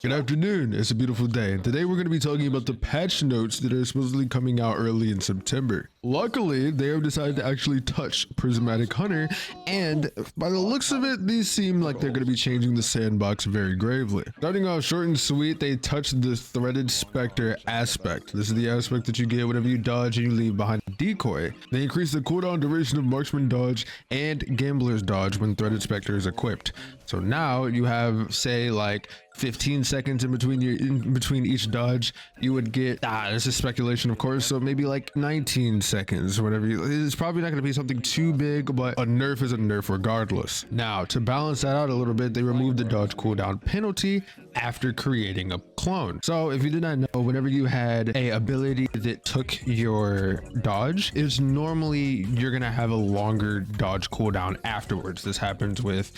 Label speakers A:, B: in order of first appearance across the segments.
A: Good afternoon, it's a beautiful day, and today we're going to be talking about the patch notes that are supposedly coming out early in September. Luckily, they have decided to actually touch Prismatic Hunter, and by the looks of it, these seem like they're going to be changing the sandbox very gravely. Starting off short and sweet, they touched the Threaded Spectre aspect. This is the aspect that you get whenever you dodge and you leave behind a decoy. They increase the cooldown duration of Marksman dodge and Gambler's dodge when Threaded Spectre is equipped. So now you have, say, like 15 seconds in between each dodge. You would get this is speculation, of course, so maybe like 19 seconds or whatever. It's probably not going to be something too big, but a nerf is a nerf regardless. Now, to balance that out a little bit, they removed the dodge cooldown penalty after creating a clone. So if you did not know, whenever you had a ability that took your dodge, it's normally you're gonna have a longer dodge cooldown afterwards. This happens with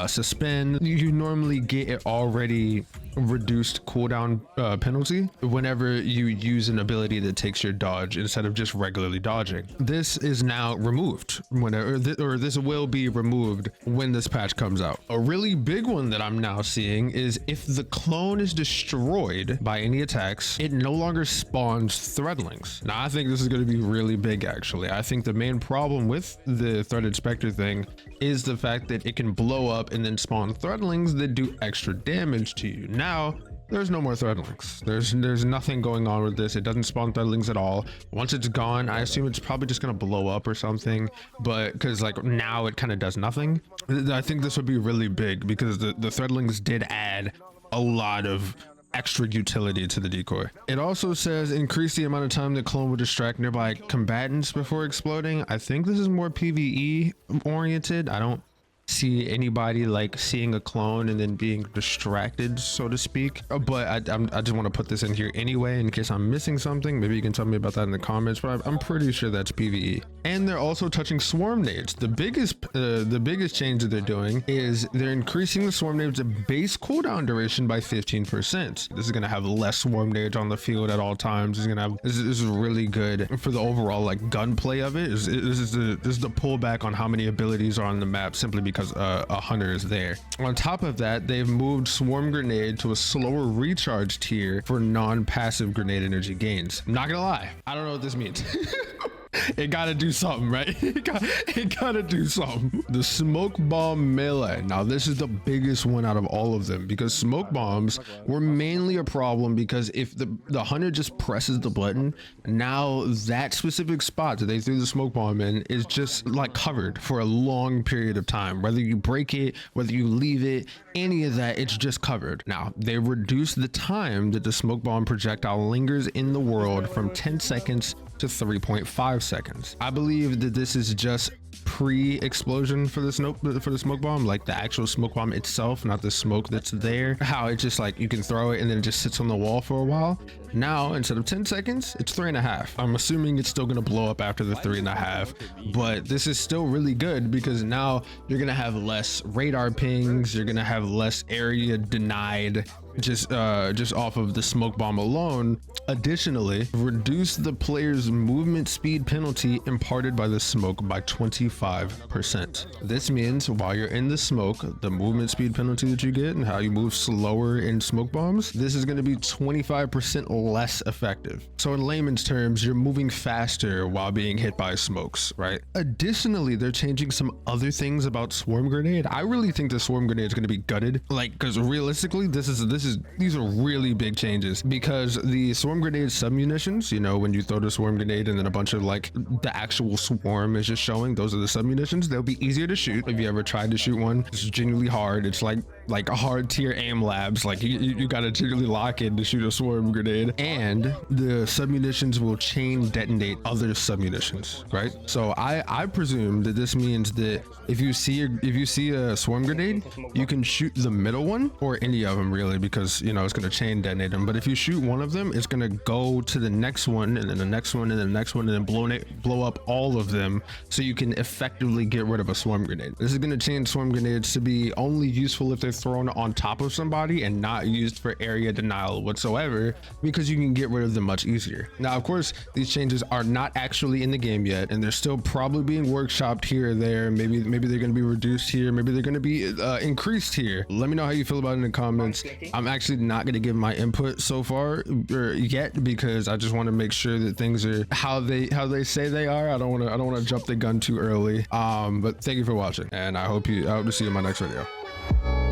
A: suspend. You normally get it already reduced cooldown penalty whenever you use an ability that takes your dodge instead of just regularly dodging. This is now removed this will be removed when this patch comes out. A really big one that I'm now seeing is if the clone is destroyed by any attacks, it no longer spawns threadlings. Now I think this is going to be really big. Actually, I think the main problem with the Threaded Spectre thing is the fact that it can blow up and then spawn threadlings that do extra damage to you. Now there's no more threadlings. There's nothing going on with this. It doesn't spawn threadlings at all. Once it's gone, I assume it's probably just gonna blow up or something, but because like now it kind of does nothing. I think this would be really big because the threadlings did add a lot of extra utility to the decoy. It also says increase the amount of time the clone will distract nearby combatants before exploding. I think this is more PvE oriented. I don't see anybody like seeing a clone and then being distracted, so to speak, but I just want to put this in here anyway in case I'm missing something. Maybe you can tell me about that in the comments, but I'm pretty sure that's PvE. And they're also touching swarm nades. The biggest change that they're doing is they're increasing the swarm nades base cooldown duration by 15%. This is going to have less swarm nades on the field at all times. This is really good for the overall like gunplay of it. This is the pullback on how many abilities are on the map simply because a hunter is there. On top of that, they've moved swarm grenade to a slower recharge tier for non-passive grenade energy gains. I'm not gonna lie, I don't know what this means. It gotta do something, right? It gotta do something. The smoke bomb melee. Now this is the biggest one out of all of them because smoke bombs were mainly a problem because if the hunter just presses the button, now that specific spot that they threw the smoke bomb in is just like covered for a long period of time. Whether you break it, whether you leave it, any of that, it's just covered. Now they reduced the time that the smoke bomb projectile lingers in the world from 10 seconds to 3.5 seconds. I believe that this is just pre-explosion for the smoke bomb, like the actual smoke bomb itself, not the smoke that's there. How it's just like you can throw it and then it just sits on the wall for a while. Now instead of 10 seconds, it's 3.5. I'm assuming it's still gonna blow up after the 3.5, but this is still really good because now you're gonna have less radar pings, you're gonna have less area denied just off of the smoke bomb alone. Additionally, reduce the player's movement speed penalty imparted by the smoke by 25%. This means while you're in the smoke, the movement speed penalty that you get and how you move slower in smoke bombs, this is going to be 25% less effective. So in layman's terms, you're moving faster while being hit by smokes, right? Additionally, they're changing some other things about swarm grenade. I really think the swarm grenade is going to be gutted, like, because realistically these are really big changes because the swarm grenade submunitions, you know, when you throw the swarm grenade and then a bunch of like the actual swarm is just showing, those are the submunitions. They'll be easier to shoot. If you ever tried to shoot one, it's genuinely hard. It's like a hard tier aim labs. Like you gotta genuinely lock in to shoot a swarm grenade, and the submunitions will chain detonate other submunitions, right? So I presume that this means that if you see a swarm grenade, you can shoot the middle one or any of them really, because you know it's gonna chain detonate them. But if you shoot one of them, it's gonna go to the next one and then the next one and then the next one and then blow up all of them, so you can effectively get rid of a swarm grenade. This is gonna change swarm grenades to be only useful if they're thrown on top of somebody and not used for area denial whatsoever, because you can get rid of them much easier. Now, of course, these changes are not actually in the game yet, and they're still probably being workshopped here or there. Maybe they're going to be reduced here, maybe they're going to be increased here. Let me know how you feel about it in the comments. I'm actually not going to give my input so far or yet, because I just want to make sure that things are how they say they are. I don't want to jump the gun too early. But thank you for watching, and I hope to see you in my next video.